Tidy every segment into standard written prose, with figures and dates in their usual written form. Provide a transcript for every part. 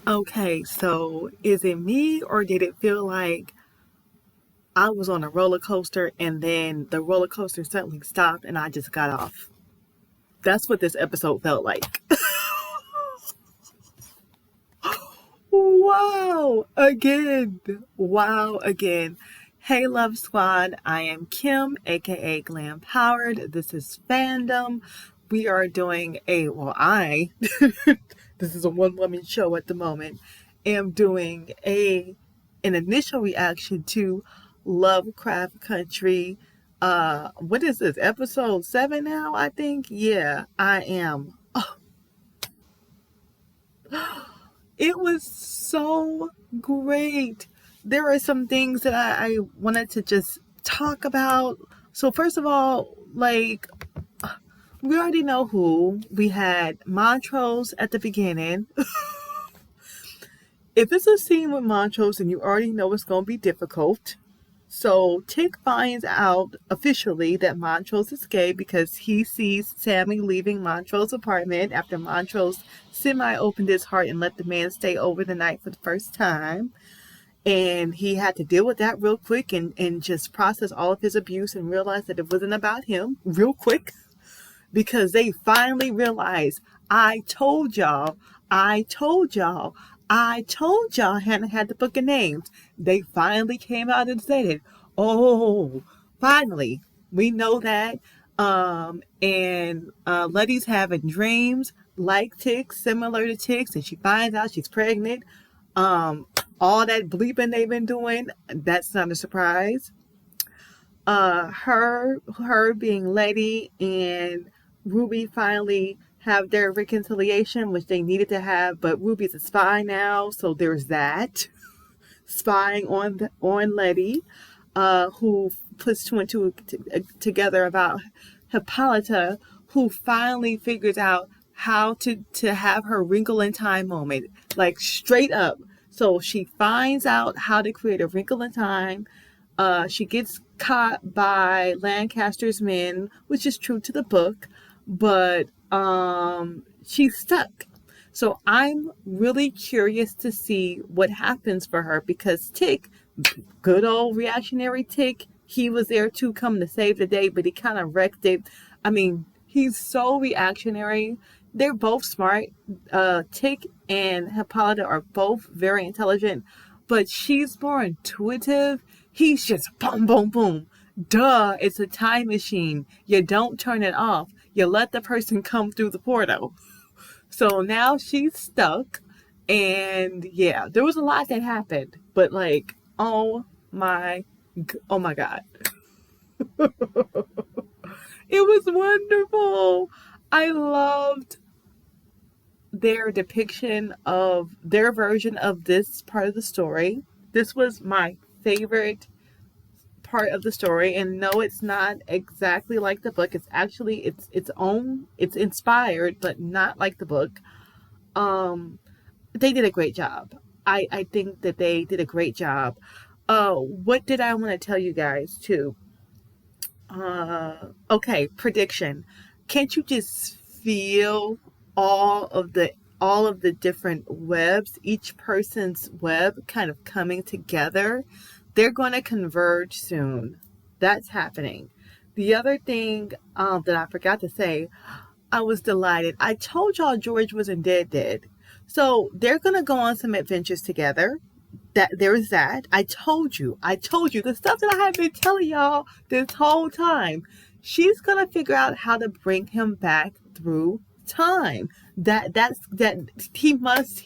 Okay, so is it me or did it feel like I was on a roller coaster and then the roller coaster suddenly stopped and I just got off? That's what this episode felt like. Wow, again. Wow, again. Hey, Love Squad. I am Kim, aka Glam Powered. This is Fandom. We are doing this is a one woman show at the moment, am doing an initial reaction to Lovecraft Country. What is this? Episode 7 now, I think? Yeah, I am. It was so great. There are some things that I wanted to just talk about. So first of all, we already know who. We had Montrose at the beginning. If it's a scene with Montrose, then you already know it's going to be difficult. So Tick finds out officially that Montrose is gay because he sees Sammy leaving Montrose's apartment after Montrose semi-opened his heart and let the man stay over the night for the first time. And he had to deal with that real quick and just process all of his abuse and realize that it wasn't about him real quick because they finally realized, I told y'all, I told y'all, I told y'all Hannah had the book of names. They finally came out and said it. Oh, finally, we know that. And Letty's having dreams like Ticks, similar to Ticks, and she finds out she's pregnant. All that bleeping they've been doing, that's not a surprise. Her being Letty and Ruby finally have their reconciliation, which they needed to have, but Ruby's a spy now, so there's that. Spying on Letty, who puts two and two together about Hippolyta, who finally figures out how to have her wrinkle in time moment, like straight up. So she finds out how to create a wrinkle in time. She gets caught by Lancaster's men, which is true to the book, but she's stuck. So I'm really curious to see what happens for her because Tick, good old reactionary Tick, he was there to come to save the day, but he kind of wrecked it. I mean, he's so reactionary. They're both smart. Tick and Hippolyta are both very intelligent, but she's more intuitive. He's just boom, boom, boom. Duh, it's a time machine. You don't turn it off. You let the person come through the portal. So now she's stuck. And yeah, there was a lot that happened. But like, my, oh my God. It was wonderful. I loved their depiction of their version of this part of the story. This was my favorite part of the story, and no, it's not exactly like the book. It's actually its own. It's inspired, but not like the book. They did a great job. I think that they did a great job. What did I want to tell you guys too? Okay, prediction. Can't you just feel all of the all of the different webs, each person's web kind of coming together? They're going to converge soon. That's happening. The other thing that I forgot to say, I was delighted. I told y'all George wasn't dead. So they're going to go on some adventures together. That there is that. I told you the stuff that I have been telling y'all this whole time. She's gonna figure out how to bring him back through time. That he must.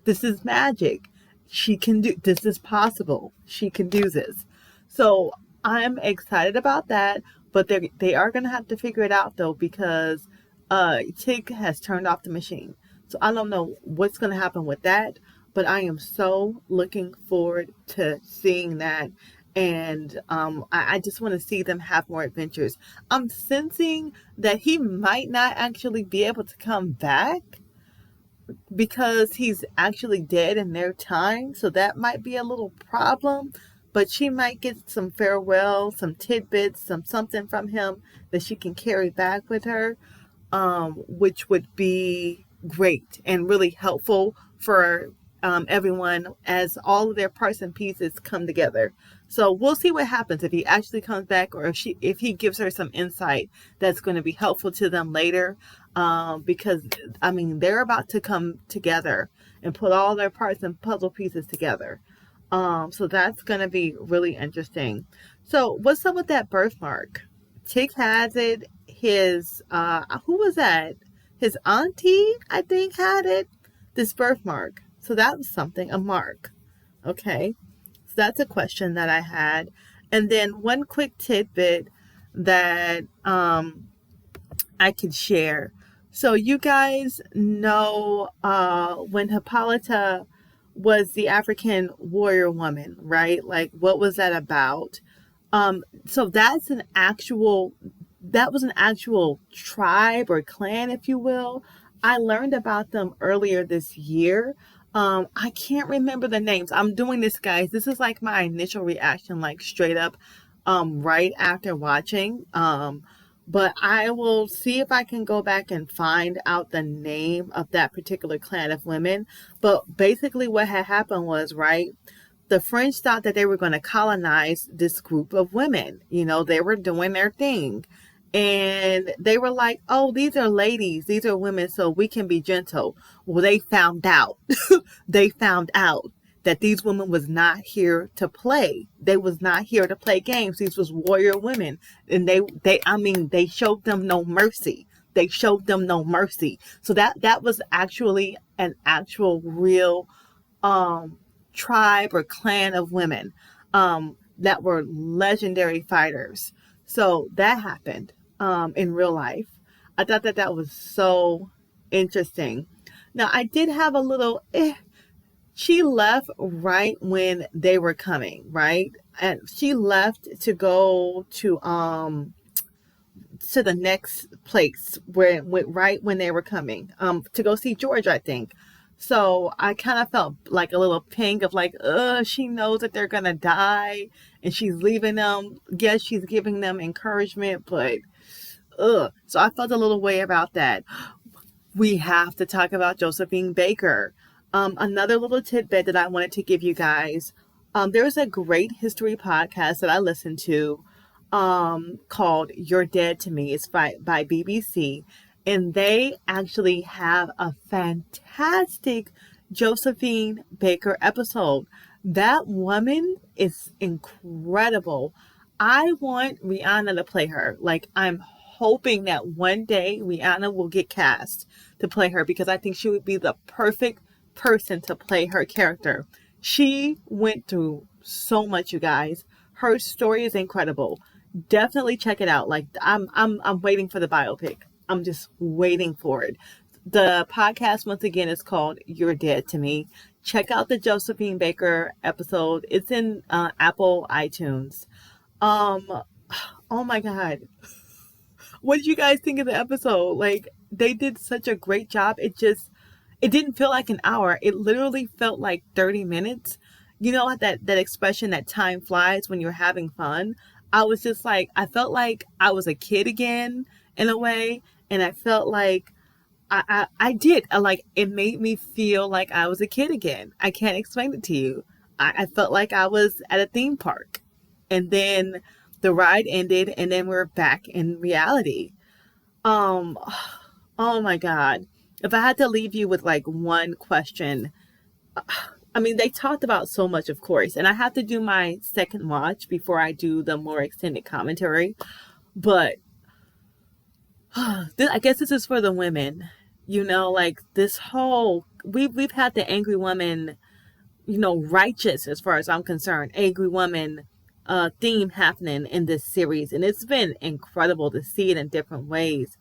This is magic. She can do this. Is possible. She can do this. So I'm excited about that. But they are gonna have to figure it out though because Tig has turned off the machine. So I don't know what's going to happen with that, but I am so looking forward to seeing that. And I just want to see them have more adventures. I'm sensing that he might not actually be able to come back because he's actually dead in their time. So that might be a little problem. But she might get some farewell, some tidbits, something from him that she can carry back with her, which would be great and really helpful for everyone as all of their parts and pieces come together. So we'll see what happens if he actually comes back, or if he gives her some insight that's going to be helpful to them later. Because I mean, they're about to come together and put all their parts and puzzle pieces together. So that's going to be really interesting. So what's up with that birthmark? Tick has it. His who was that? His auntie, I think, had it. This birthmark. So that was something, a mark. Okay. So that's a question that I had. And then one quick tidbit that I could share. So you guys know when Hippolyta was the African warrior woman, right? Like, what was that about? So that was an actual tribe or clan, if you will. I learned about them earlier this year. I can't remember the names. I'm doing this, guys. This is like my initial reaction, like straight up, right after watching. But I will see if I can go back and find out the name of that particular clan of women. But basically what had happened was, right, the French thought that they were going to colonize this group of women. You know, they were doing their thing. And they were like, oh, these are ladies, these are women, so we can be gentle. Well, they found out. They found out that these women was not here to play. They was not here to play games. These was warrior women. And they showed them no mercy. They showed them no mercy. So that was actually an actual real tribe or clan of women that were legendary fighters. So that happened in real life. I thought that was so interesting. Now, I did have a little, she left right when they were coming, right? And she left to go to the next place where right when they were coming to go see George, I think. So I kind of felt like a little ping of like, she knows that they're gonna die and she's leaving them. Yes, she's giving them encouragement, but so I felt a little way about that. We have to talk about Josephine Baker. Another little tidbit that I wanted to give you guys. There's a great history podcast that I listened to called You're Dead to Me. It's by BBC. And they actually have a fantastic Josephine Baker episode. That woman is incredible. I want Rihanna to play her. Like, I'm hoping that one day Rihanna will get cast to play her because I think she would be the perfect person to play her character. She went through so much, you guys. Her story is incredible. Definitely check it out. Like, I'm waiting for the biopic. I'm just waiting for it. The podcast, once again, is called You're Dead to Me. Check out the Josephine Baker episode. It's in Apple iTunes. Oh my God. What did you guys think of the episode? Like, they did such a great job. It didn't feel like an hour. It literally felt like 30 minutes. You know that expression that time flies when you're having fun? I was just like, I felt like I was a kid again in a way. And I felt like it made me feel like I was a kid again. I can't explain it to you. I felt like I was at a theme park. And then the ride ended and then we're back in reality. Oh my God. If I had to leave you with like one question, I mean, they talked about so much, of course, and I have to do my second watch before I do the more extended commentary. But I guess this is for the women, like this whole, we've had the angry woman, righteous as far as I'm concerned, angry woman theme happening in this series. And it's been incredible to see it in different ways.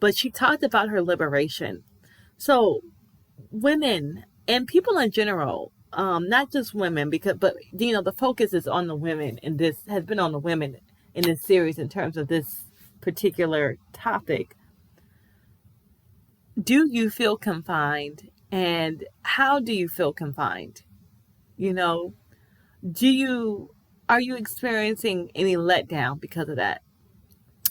But she talked about her liberation. So women and people in general, not just women, but the focus is on the women, and this has been on the women in this series in terms of this particular topic. Do you feel confined, and how do you feel confined? Are you experiencing any letdown because of that?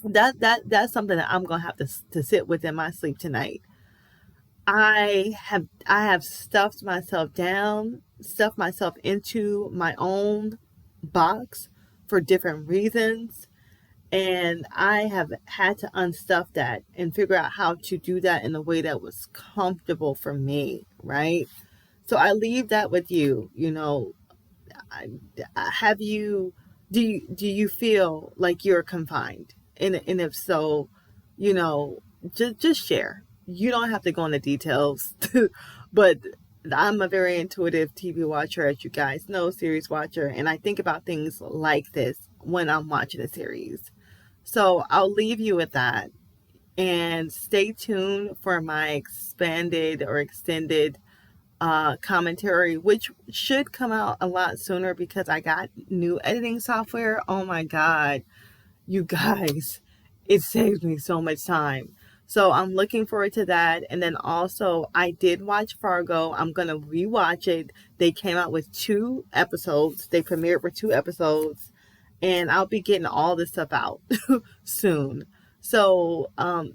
That's something that I'm gonna have to sit with in my sleep tonight. I have stuffed myself down, stuffed myself into my own box for different reasons. And I have had to unstuff that and figure out how to do that in a way that was comfortable for me, right? So I leave that with you. I, have you do you feel like you're confined? And if so, you know, just share. You don't have to go into details, but I'm a very intuitive TV watcher, as you guys know, series watcher, and I think about things like this when I'm watching a series. So I'll leave you with that, and stay tuned for my expanded or extended commentary, which should come out a lot sooner because I got new editing software. Oh my God, you guys, it saves me so much time. So I'm looking forward to that. And then also, I did watch Fargo. I'm going to rewatch it. They came out with 2 episodes, they premiered with 2 episodes, and I'll be getting all this stuff out soon. So,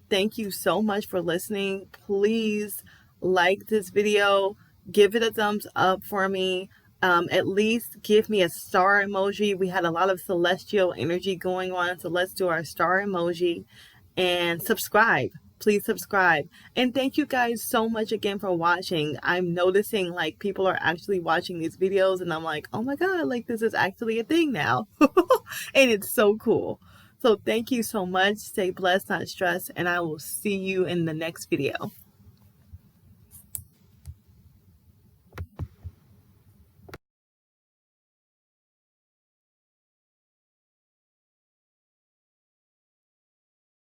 thank you so much for listening. Please like this video, give it a thumbs up for me. At least give me a star emoji. We had a lot of celestial energy going on, so let's do our star emoji, and subscribe. Please subscribe. And thank you guys so much again for watching. I'm noticing like people are actually watching these videos, and I'm like, oh my God, like this is actually a thing now. And it's so cool. So thank you so much. Stay blessed, not stressed, and I will see you in the next video.